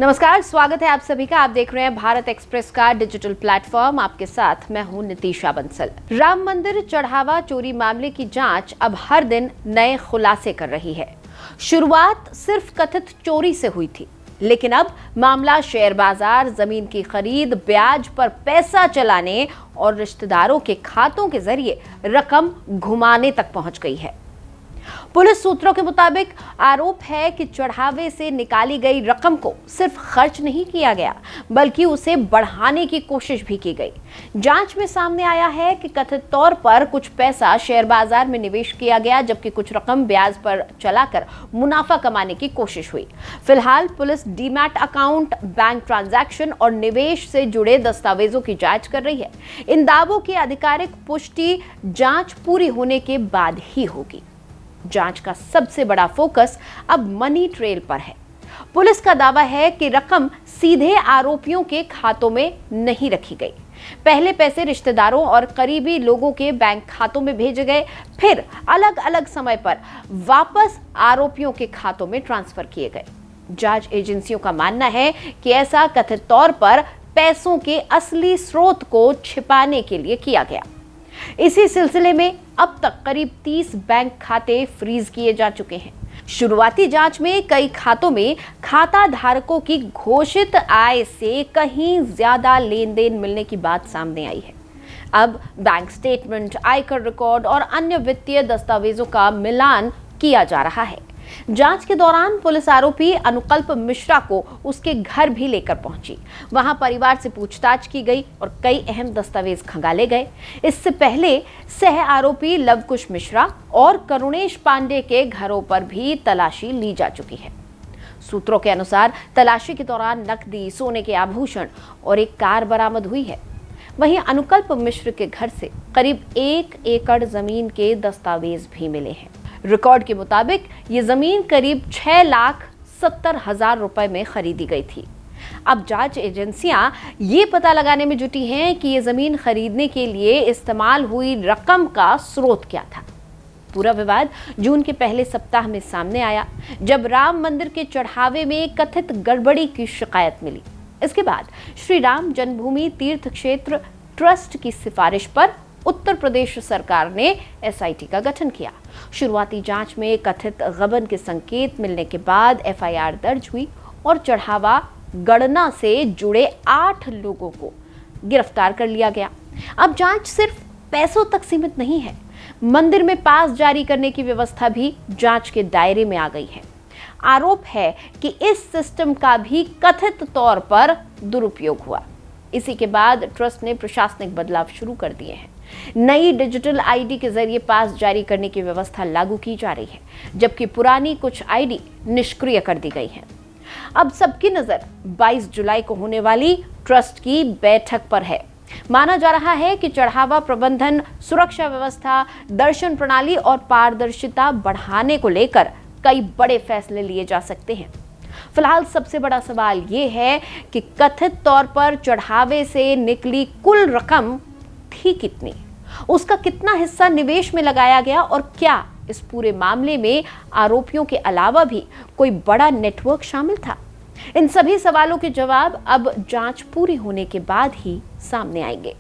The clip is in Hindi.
नमस्कार, स्वागत है आप सभी का। आप देख रहे हैं भारत एक्सप्रेस का डिजिटल प्लेटफॉर्म। आपके साथ मैं हूं नितीशा बंसल। राम मंदिर चढ़ावा चोरी मामले की जांच अब हर दिन नए खुलासे कर रही है। शुरुआत सिर्फ कथित चोरी से हुई थी, लेकिन अब मामला शेयर बाजार, जमीन की खरीद, ब्याज पर पैसा चलाने और रिश्तेदारों के खातों के जरिए रकम घुमाने तक पहुंच गई है। पुलिस सूत्रों के मुताबिक आरोप है कि चढ़ावे से निकाली गई रकम को सिर्फ खर्च नहीं किया गया, बल्कि उसे बढ़ाने की कोशिश भी की गई। जांच में सामने आया है कि कथित तौर पर कुछ पैसा शेयर बाजार में निवेश किया गया, जबकि कुछ रकम ब्याज पर चलाकर मुनाफा कमाने की कोशिश हुई। फिलहाल police demat account, bank transaction और निवेश से जुड़े दस्तावेजों की जांच कर रही है। इन दावों की आधिकारिक पुष्टि जांच पूरी होने के बाद ही होगी। जांच का सबसे बड़ा फोकस अब मनी ट्रेल पर है। पुलिस का दावा है कि रकम सीधे आरोपियों के खातों में नहीं रखी गई। पहले पैसे रिश्तेदारों और करीबी लोगों के बैंक खातों में भेजे गए, फिर अलग अलग समय पर वापस आरोपियों के खातों में ट्रांसफर किए गए। जांच एजेंसियों का मानना है कि ऐसा कथित तौर पर पैसों के असली स्रोत को छिपाने के लिए किया गया। इसी सिलसिले में अब तक करीब 30 बैंक खाते फ्रीज किए जा चुके हैं। शुरुआती जांच में कई खातों में खाता धारकों की घोषित आय से कहीं ज्यादा लेन देन मिलने की बात सामने आई है। अब बैंक स्टेटमेंट, आयकर रिकॉर्ड और अन्य वित्तीय दस्तावेजों का मिलान किया जा रहा है। जांच के दौरान पुलिस आरोपी अनुकल्प मिश्रा को उसके घर भी लेकर पहुंची। वहां परिवार से पूछताछ की गई और कई अहम दस्तावेज खंगाले गए। इससे पहले सह आरोपी लवकुश मिश्रा और करुणेश पांडे के घरों पर भी तलाशी ली जा चुकी है। सूत्रों के अनुसार तलाशी के दौरान नकदी, सोने के आभूषण और एक कार बरामद हुई है। वहीं अनुकल्प मिश्र के घर से करीब 1 एकड़ जमीन के दस्तावेज भी मिले हैं। रिकॉर्ड के मुताबिक ये जमीन करीब 6,70,000 रुपए में खरीदी गई थी। अब जांच एजेंसियां ये पता लगाने में जुटी हैं कि ये जमीन खरीदने के लिए इस्तेमाल हुई रकम का स्रोत क्या था। पूरा विवाद जून के पहले सप्ताह में सामने आया, जब राम मंदिर के चढ़ावे में कथित गड़बड़ी की शिकायत मिली। इसके बाद श्री राम जन्मभूमि तीर्थ क्षेत्र ट्रस्ट की सिफारिश पर उत्तर प्रदेश सरकार ने एसआईटी का गठन किया। शुरुआती जांच में कथित गबन के संकेत मिलने के बाद एफआईआर दर्ज हुई और चढ़ावा गणना से जुड़े 8 लोगों को गिरफ्तार कर लिया गया। अब जांच सिर्फ पैसों तक सीमित नहीं है। मंदिर में पास जारी करने की व्यवस्था भी जांच के दायरे में आ गई है। आरोप है कि इस सिस्टम का भी कथित तौर पर दुरुपयोग हुआ। इसी के बाद ट्रस्ट ने प्रशासनिक बदलाव शुरू कर दिए हैं। नई डिजिटल आईडी के जरिए पास जारी करने की व्यवस्था लागू की जा रही है, जबकि पुरानी कुछ आईडी निष्क्रिय कर दी गई हैं। अब सबकी नजर 22 जुलाई को होने वाली ट्रस्ट की बैठक पर है। माना जा रहा है कि चढ़ावा प्रबंधन, सुरक्षा व्यवस्था, दर्शन प्रणाली और पारदर्शिता बढ़ाने को लेकर कई बड़े फैसले लिए जा सकते हैं। फिलहाल सबसे बड़ा सवाल ये है कि कथित तौर पर चढ़ावे से निकली कुल रकम थी कितनी, उसका कितना हिस्सा निवेश में लगाया गया और क्या इस पूरे मामले में आरोपियों के अलावा भी कोई बड़ा नेटवर्क शामिल था। इन सभी सवालों के जवाब अब जांच पूरी होने के बाद ही सामने आएंगे।